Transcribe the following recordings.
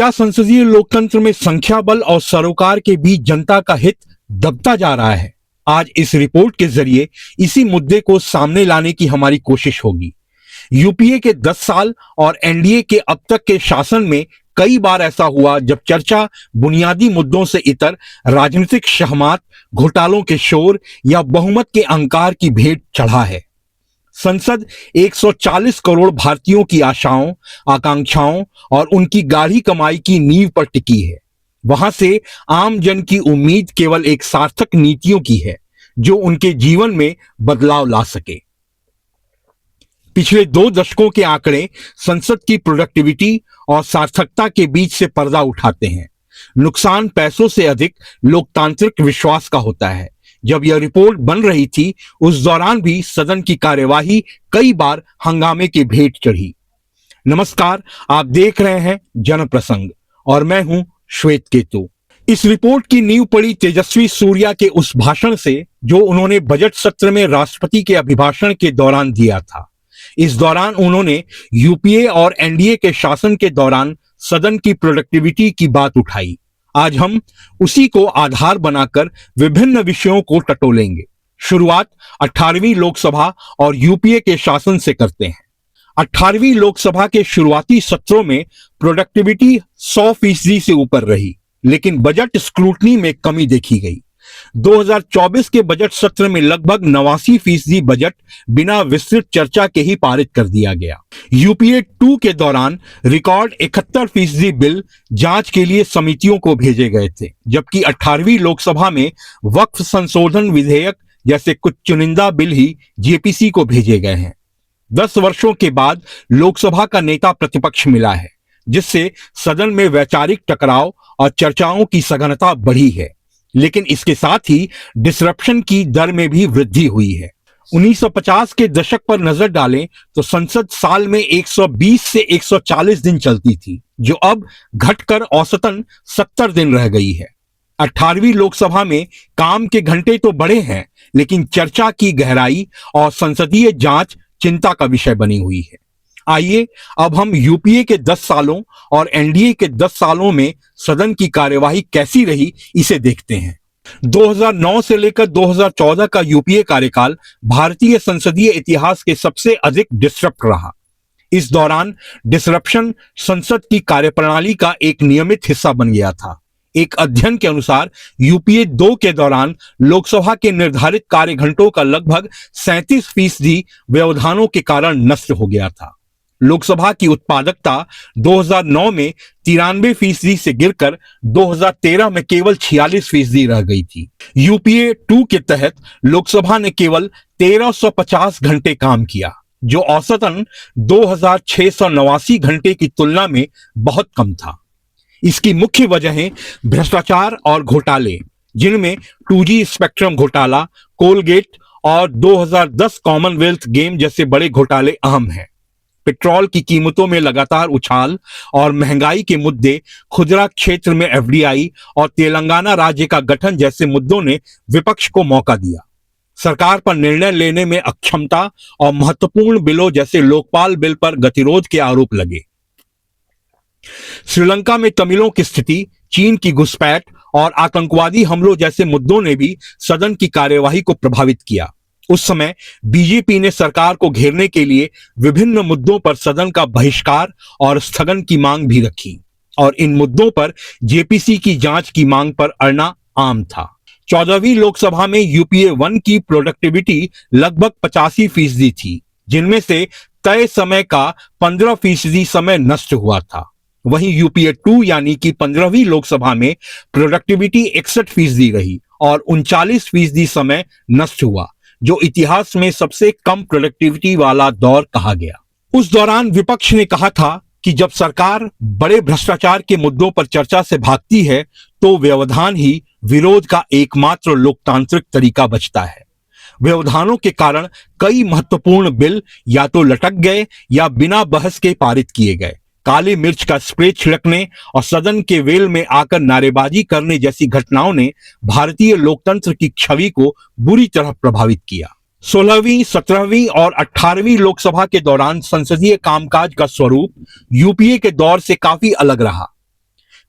क्या संसदीय लोकतंत्र में संख्या बल और सरोकार के बीच जनता का हित दबता जा रहा है? आज इस रिपोर्ट के जरिए इसी मुद्दे को सामने लाने की हमारी कोशिश होगी। यूपीए के 10 साल और एनडीए के अब तक के शासन में कई बार ऐसा हुआ जब चर्चा बुनियादी मुद्दों से इतर राजनीतिक शहमात, घोटालों के शोर या बहुमत के अहंकार की भेंट चढ़ा है। संसद 140 करोड़ भारतीयों की आशाओं, आकांक्षाओं और उनकी गाढ़ी कमाई की नींव पर टिकी है। वहां से आम जन की उम्मीद केवल एक सार्थक नीतियों की है जो उनके जीवन में बदलाव ला सके। पिछले 2 दशकों के आंकड़े संसद की प्रोडक्टिविटी और सार्थकता के बीच से पर्दा उठाते हैं। नुकसान पैसों से अधिक लोकतांत्रिक विश्वास का होता है। जब यह रिपोर्ट बन रही थी उस दौरान भी सदन की कार्यवाही कई बार हंगामे की भेंट चढ़ी। नमस्कार, आप देख रहे हैं जनप्रसंग और मैं हूं श्वेत केतु। इस रिपोर्ट की नींव पड़ी तेजस्वी सूर्या के उस भाषण से जो उन्होंने बजट सत्र में राष्ट्रपति के अभिभाषण के दौरान दिया था। इस दौरान उन्होंने यूपीए और एनडीए के शासन के दौरान सदन की प्रोडक्टिविटी की बात उठाई। आज हम उसी को आधार बनाकर विभिन्न विषयों को टटोलेंगे। शुरुआत 18वीं लोकसभा और यूपीए के शासन से करते हैं। 18वीं लोकसभा के शुरुआती सत्रों में प्रोडक्टिविटी 100% से ऊपर रही, लेकिन बजट स्क्रूटनी में कमी देखी गई। 2024 के बजट सत्र में लगभग 89% बजट बिना विस्तृत चर्चा के ही पारित कर दिया गया। यूपीए 2 के दौरान रिकॉर्ड 71% बिल जांच के लिए समितियों को भेजे गए थे, जबकि 18वीं लोकसभा में वक्फ संशोधन विधेयक जैसे कुछ चुनिंदा बिल ही जेपीसी को भेजे गए हैं। 10 वर्षों के बाद लोकसभा का नेता प्रतिपक्ष मिला है, जिससे सदन में वैचारिक टकराव और चर्चाओं की सघनता बढ़ी है, लेकिन इसके साथ ही डिसरप्शन की दर में भी वृद्धि हुई है। 1950 के दशक पर नजर डालें तो संसद साल में 120 से 140 दिन चलती थी, जो अब घटकर औसतन 70 दिन रह गई है। 18वीं लोकसभा में काम के घंटे तो बढ़े हैं, लेकिन चर्चा की गहराई और संसदीय जांच चिंता का विषय बनी हुई है। आइए अब हम यूपीए के 10 सालों और एनडीए के 10 सालों में सदन की कार्यवाही कैसी रही इसे देखते हैं। 2009 से लेकर 2014 का यूपीए कार्यकाल भारतीय संसदीय इतिहास के सबसे अधिक डिसरप्ट रहा। इस दौरान डिसरप्शन संसद की कार्यप्रणाली का एक नियमित हिस्सा बन गया था। एक अध्ययन के अनुसार यूपीए 2 के दौरान लोकसभा के निर्धारित कार्य घंटों का लगभग 37% व्यवधानों के कारण नष्ट हो गया था। लोकसभा की उत्पादकता 2009 में 93% से गिरकर 2013 में केवल 46% रह गई थी। यूपीए 2 के तहत लोकसभा ने केवल 1350 घंटे काम किया, जो औसतन 2689 घंटे की तुलना में बहुत कम था। इसकी मुख्य वजहें भ्रष्टाचार और घोटाले, जिनमें 2G स्पेक्ट्रम घोटाला, कोलगेट और 2010 कॉमनवेल्थ गेम जैसे बड़े घोटाले अहम हैं। पेट्रोल की कीमतों में लगातार उछाल और महंगाई के मुद्दे, खुदरा क्षेत्र में एफडीआई और तेलंगाना राज्य का गठन जैसे मुद्दों ने विपक्ष को मौका दिया। सरकार पर निर्णय लेने में अक्षमता और महत्वपूर्ण बिलों जैसे लोकपाल बिल पर गतिरोध के आरोप लगे। श्रीलंका में तमिलों की स्थिति, चीन की घुसपैठ और आतंकवादी हमलों जैसे मुद्दों ने भी सदन की कार्यवाही को प्रभावित किया। उस समय बीजेपी ने सरकार को घेरने के लिए विभिन्न मुद्दों पर सदन का बहिष्कार और स्थगन की मांग भी रखी, और इन मुद्दों पर जेपीसी की जांच की मांग पर अड़ना आम था। 14वीं लोकसभा में यूपीए 1 की प्रोडक्टिविटी लगभग 85% थी, जिनमें से तय समय का 15% समय नष्ट हुआ था। वहीं यूपीए 2 यानी कि 15वीं लोकसभा में प्रोडक्टिविटी 61% रही और 39% समय नष्ट हुआ, जो इतिहास में सबसे कम प्रोडक्टिविटी वाला दौर कहा गया। उस दौरान विपक्ष ने कहा था कि जब सरकार बड़े भ्रष्टाचार के मुद्दों पर चर्चा से भागती है तो व्यवधान ही विरोध का एकमात्र लोकतांत्रिक तरीका बचता है। व्यवधानों के कारण कई महत्वपूर्ण बिल या तो लटक गए या बिना बहस के पारित किए गए। काली मिर्च का स्प्रे छिड़कने और सदन के वेल में आकर नारेबाजी करने जैसी घटनाओं ने भारतीय लोकतंत्र की छवि को बुरी तरह प्रभावित किया। 16वीं, 17वीं और 18वीं लोकसभा के दौरान संसदीय कामकाज का स्वरूप यूपीए के दौर से काफी अलग रहा।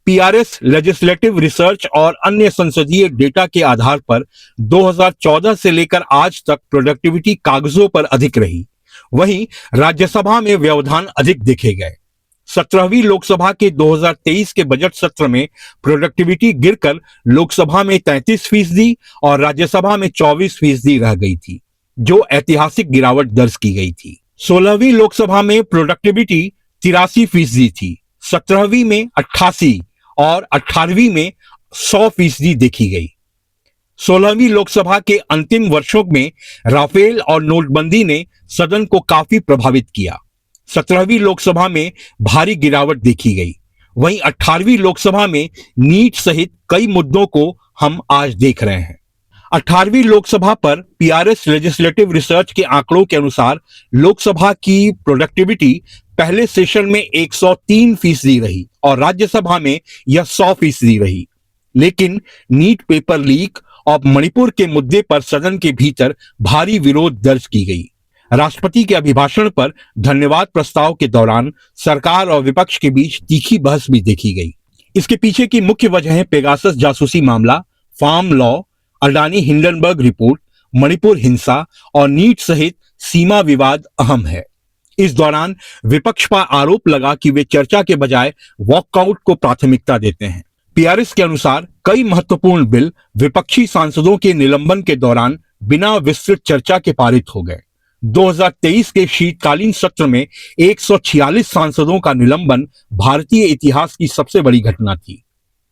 पीआरएस लेजिस्लेटिव रिसर्च और अन्य संसदीय डेटा के आधार पर 2014 से लेकर आज तक प्रोडक्टिविटी कागजों पर अधिक रही। वहीं राज्यसभा में व्यवधान अधिक देखे गए। 17वीं लोकसभा के 2023 के बजट सत्र में प्रोडक्टिविटी गिरकर लोकसभा में 33% और राज्यसभा में 24% रह गई थी, जो ऐतिहासिक गिरावट दर्ज की गई थी। 16वीं लोकसभा में प्रोडक्टिविटी 83% थी, 17वीं में 88 और 18वीं में 100% देखी गई। 16वीं लोकसभा के अंतिम वर्षों में राफेल और नोटबंदी ने सदन को काफी प्रभावित किया। 17वीं लोकसभा में भारी गिरावट देखी गई। वहीं 18वीं लोकसभा में नीट सहित कई मुद्दों को हम आज देख रहे हैं। 18वीं लोकसभा पर पीआरएस लेजिस्लेटिव रिसर्च के आंकड़ों के अनुसार लोकसभा की प्रोडक्टिविटी पहले सेशन में 103% रही और राज्यसभा में यह 100% रही। लेकिन नीट पेपर लीक और मणिपुर के मुद्दे पर सदन के भीतर भारी विरोध दर्ज की गई। राष्ट्रपति के अभिभाषण पर धन्यवाद प्रस्ताव के दौरान सरकार और विपक्ष के बीच तीखी बहस भी देखी गई। इसके पीछे की मुख्य वजह पेगासस जासूसी मामला, farm law, Adani Hindenburg report, Manipur हिंसा और नीट सहित सीमा विवाद अहम है। इस दौरान विपक्ष पर आरोप लगा कि वे चर्चा के बजाय वॉकआउट को प्राथमिकता देते हैं। पीआरएस के अनुसार कई महत्वपूर्ण बिल विपक्षी सांसदों के निलंबन के दौरान बिना विस्तृत चर्चा के पारित हो गए। 2023 के शीतकालीन सत्र में 146 सांसदों का निलंबन भारतीय इतिहास की सबसे बड़ी घटना थी।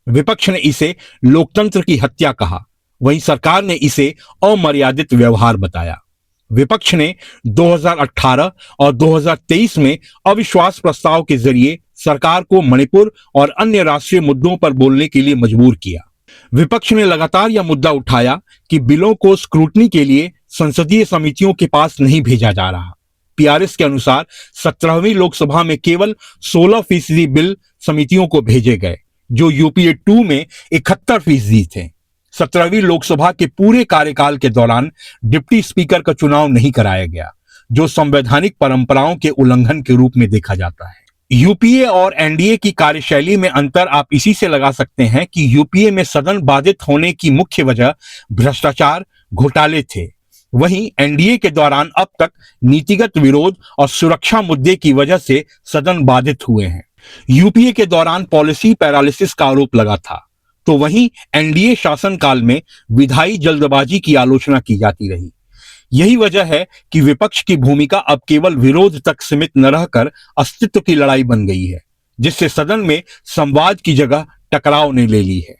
विपक्ष ने इसे लोकतंत्र की हत्या कहा, वहीं सरकार ने इसे अमर्यादित व्यवहार बताया। विपक्ष ने 2018 और 2023 में अविश्वास प्रस्ताव के जरिए सरकार को मणिपुर और अन्य राष्ट्रीय मुद्दों पर बोलने के लिए मजबूर किया। विपक्ष ने लगातार यह मुद्दा उठाया कि बिलों को स्क्रूटनी के लिए संसदीय समितियों के पास नहीं भेजा जा रहा। पीआरएस के अनुसार 17वीं लोकसभा में केवल 16% बिल समितियों को भेजे गए, जो यूपीए 2 में 71% थे। 17वीं लोकसभा के पूरे कार्यकाल के दौरान डिप्टी स्पीकर का चुनाव नहीं कराया गया, जो संवैधानिक परंपराओं के उल्लंघन के रूप में देखा जाता है। यूपीए और एनडीए की कार्यशैली में अंतर आप इसी से लगा सकते हैं कि यूपीए में सदन बाधित होने की मुख्य वजह भ्रष्टाचार, घोटाले थे। वहीं एनडीए के दौरान अब तक नीतिगत विरोध और सुरक्षा मुद्दे की वजह से सदन बाधित हुए हैं। यूपीए के दौरान पॉलिसी पैरालिसिस का आरोप लगा था, तो वहीं एनडीए शासनकाल में विधायी जल्दबाजी की आलोचना की जाती रही। यही वजह है कि विपक्ष की भूमिका अब केवल विरोध तक सीमित न रहकर अस्तित्व की लड़ाई बन गई है, जिससे सदन में संवाद की जगह टकराव ने ले ली है।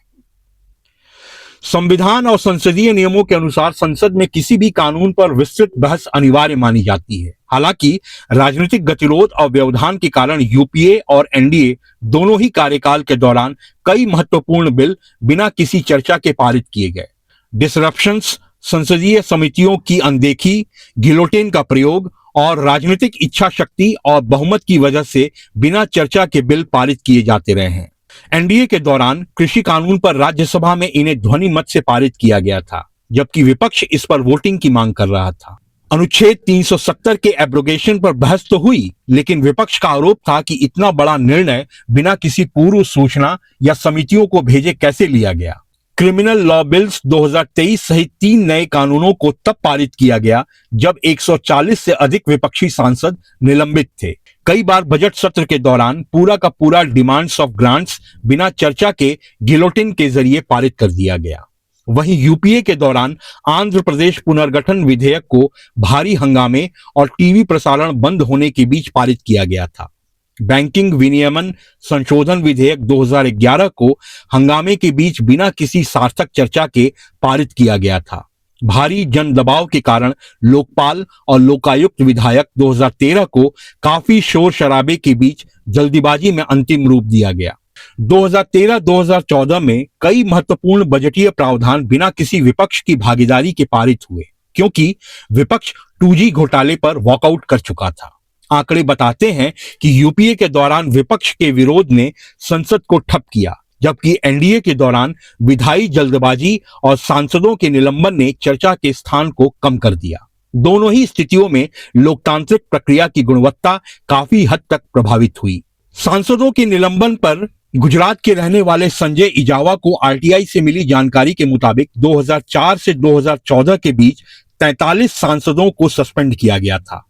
संविधान और संसदीय नियमों के अनुसार संसद में किसी भी कानून पर विस्तृत बहस अनिवार्य मानी जाती है। हालांकि राजनीतिक गतिरोध और व्यवधान के कारण यूपीए और एनडीए दोनों ही कार्यकाल के दौरान कई महत्वपूर्ण बिल बिना किसी चर्चा के पारित किए गए। डिसरप्शंस, संसदीय समितियों की अनदेखी, गिलोटिन का प्रयोग और राजनीतिक इच्छा शक्ति और बहुमत की वजह से बिना चर्चा के बिल पारित किए जाते रहे हैं। एनडीए के दौरान कृषि कानून पर राज्यसभा में इन्हें ध्वनि मत से पारित किया गया था, जबकि विपक्ष इस पर वोटिंग की मांग कर रहा था। अनुच्छेद 370 के एब्रोगेशन पर बहस तो हुई, लेकिन विपक्ष का आरोप था कि इतना बड़ा निर्णय बिना किसी पूर्व सूचना या समितियों को भेजे कैसे लिया गया। क्रिमिनल लॉ बिल्स 2023 सहित 3 नए कानूनों को तब पारित किया गया जब 140 से अधिक विपक्षी सांसद निलंबित थे। कई बार बजट सत्र के दौरान पूरा का पूरा डिमांड्स ऑफ ग्रांट्स बिना चर्चा के गिलोटिन के जरिए पारित कर दिया गया। वहीं यूपीए के दौरान आंध्र प्रदेश पुनर्गठन विधेयक को भारी हंगामे और टीवी प्रसारण बंद होने के बीच पारित किया गया था। बैंकिंग विनियमन संशोधन विधेयक 2011 को हंगामे के बीच बिना किसी सार्थक चर्चा के पारित किया गया था। भारी जन दबाव के कारण लोकपाल और लोकायुक्त विधेयक 2013 को काफी शोर शराबे के बीच जल्दीबाजी में अंतिम रूप दिया गया। 2013-2014 में कई महत्वपूर्ण बजटीय प्रावधान बिना किसी विपक्ष की भागीदारी के पारित हुए, क्योंकि विपक्ष 2G घोटाले पर वॉकआउट कर चुका था। आंकड़े बताते हैं कि यूपीए के दौरान विपक्ष के विरोध ने संसद को ठप किया, जबकि एनडीए के दौरान विधायी जल्दबाजी और सांसदों के निलंबन ने चर्चा के स्थान को कम कर दिया। दोनों ही स्थितियों में लोकतांत्रिक प्रक्रिया की गुणवत्ता काफी हद तक प्रभावित हुई। सांसदों के निलंबन पर गुजरात के रहने वाले संजय इजावा को आरटीआई से मिली जानकारी के मुताबिक 2004 से 2014 के बीच 43 सांसदों को सस्पेंड किया गया था।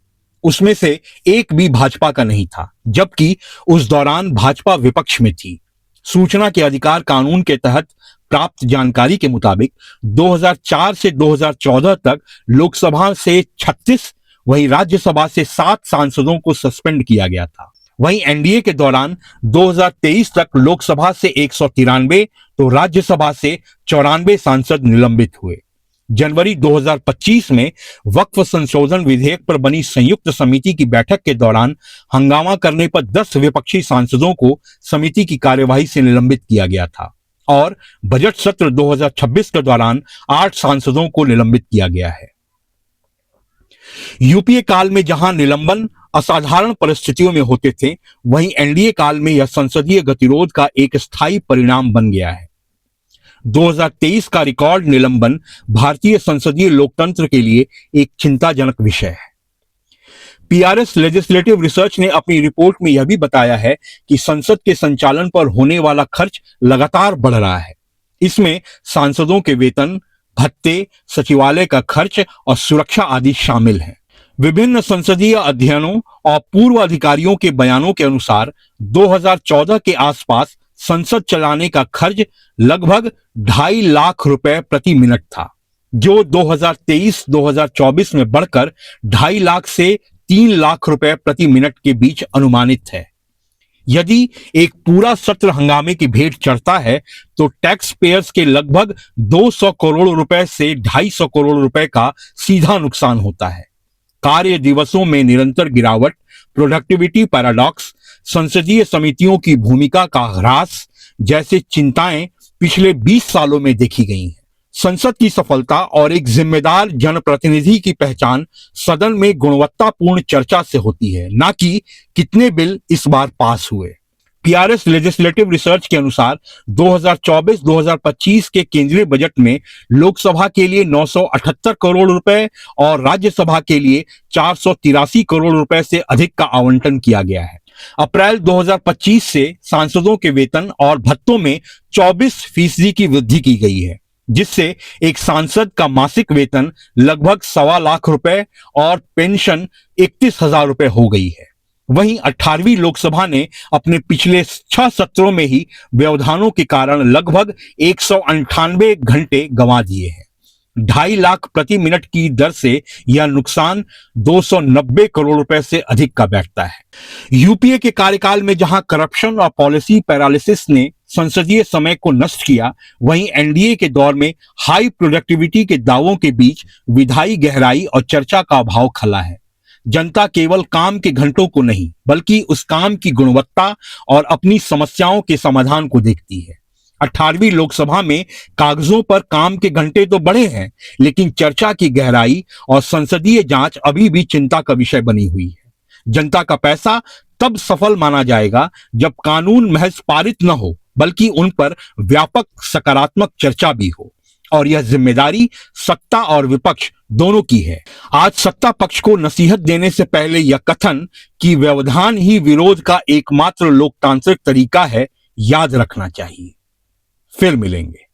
उसमें से एक भी भाजपा का नहीं था, जबकि उस दौरान भाजपा विपक्ष में थी। सूचना के अधिकार कानून के तहत प्राप्त जानकारी के मुताबिक 2004 से 2014 तक लोकसभा से 36, वहीं राज्यसभा से 7 सांसदों को सस्पेंड किया गया था। वहीं एनडीए के दौरान 2023 तक लोकसभा से 193 तो राज्यसभा से 94 सांसद निलंबित हुए। जनवरी 2025 में वक्फ संशोधन विधेयक पर बनी संयुक्त समिति की बैठक के दौरान हंगामा करने पर 10 विपक्षी सांसदों को समिति की कार्यवाही से निलंबित किया गया था और बजट सत्र 2026 के दौरान 8 सांसदों को निलंबित किया गया है। यूपीए काल में जहां निलंबन असाधारण परिस्थितियों में होते थे, वहीं एनडीए काल में यह संसदीय गतिरोध का एक स्थायी परिणाम बन गया है। 2023 का रिकॉर्ड निलंबन भारतीय संसदीय लोकतंत्र के लिए एक चिंताजनक विषय है। पीआरएस लेजिस्लेटिव रिसर्च ने अपनी रिपोर्ट में यह भी बताया है कि संसद के संचालन पर होने वाला खर्च लगातार बढ़ रहा है। इसमें सांसदों के वेतन, भत्ते, सचिवालय का खर्च और सुरक्षा आदि शामिल हैं। विभिन्न संसदीय अध्ययनों और पूर्व अधिकारियों के बयानों के अनुसार 2014 के आसपास संसद चलाने का खर्च लगभग 2.5 लाख रुपए प्रति मिनट था, जो 2023-2024 में बढ़कर 2.5 लाख से 3 लाख रुपए प्रति मिनट के बीच अनुमानित है। यदि एक पूरा सत्र हंगामे की भेंट चढ़ता है तो टैक्स पेयर्स के लगभग 200 करोड़ रुपए से 250 करोड़ रुपए का सीधा नुकसान होता है। कार्य दिवसों में निरंतर गिरावट, प्रोडक्टिविटी पैराडॉक्स, संसदीय समितियों की भूमिका का ह्रास जैसे चिंताएं पिछले 20 सालों में देखी गई हैं। संसद की सफलता और एक जिम्मेदार जनप्रतिनिधि की पहचान सदन में गुणवत्तापूर्ण चर्चा से होती है, न कि कितने बिल इस बार पास हुए। पीआरएस लेजिस्लेटिव रिसर्च के अनुसार 2024-2025 के केंद्रीय बजट में लोकसभा के लिए 978 करोड़ रुपए और राज्यसभा के लिए 483 करोड़ रुपए से अधिक का आवंटन किया गया है। अप्रैल 2025 से सांसदों के वेतन और भत्तों में 24% की वृद्धि की गई है, जिससे एक सांसद का मासिक वेतन लगभग 1.25 लाख रुपए और पेंशन 31,000 रुपए हो गई है। वहीं 18वीं लोकसभा ने अपने पिछले 6 सत्रों में ही व्यवधानों के कारण लगभग 198 घंटे गंवा दिए हैं। 2.5 लाख प्रति मिनट की दर से यह नुकसान 290 करोड़ रुपए से अधिक का बैठता है। यूपीए के कार्यकाल में जहां करप्शन और पॉलिसी पैरालिसिस ने संसदीय समय को नष्ट किया, वहीं एनडीए के दौर में हाई प्रोडक्टिविटी के दावों के बीच विधायी गहराई और चर्चा का अभाव खला है। जनता केवल काम के घंटों को नहीं, बल्कि उस काम की गुणवत्ता और अपनी समस्याओं के समाधान को देखती है। 18वीं लोकसभा में कागजों पर काम के घंटे तो बढ़े हैं, लेकिन चर्चा की गहराई और संसदीय जांच अभी भी चिंता का विषय बनी हुई है। जनता का पैसा तब सफल माना जाएगा जब कानून महज पारित न हो, बल्कि उन पर व्यापक सकारात्मक चर्चा भी हो, और यह जिम्मेदारी सत्ता और विपक्ष दोनों की है। आज सत्ता पक्ष को नसीहत देने से पहले यह कथन कि व्यवधान ही विरोध का एकमात्र लोकतांत्रिक तरीका है, याद रखना चाहिए। फिर मिलेंगे।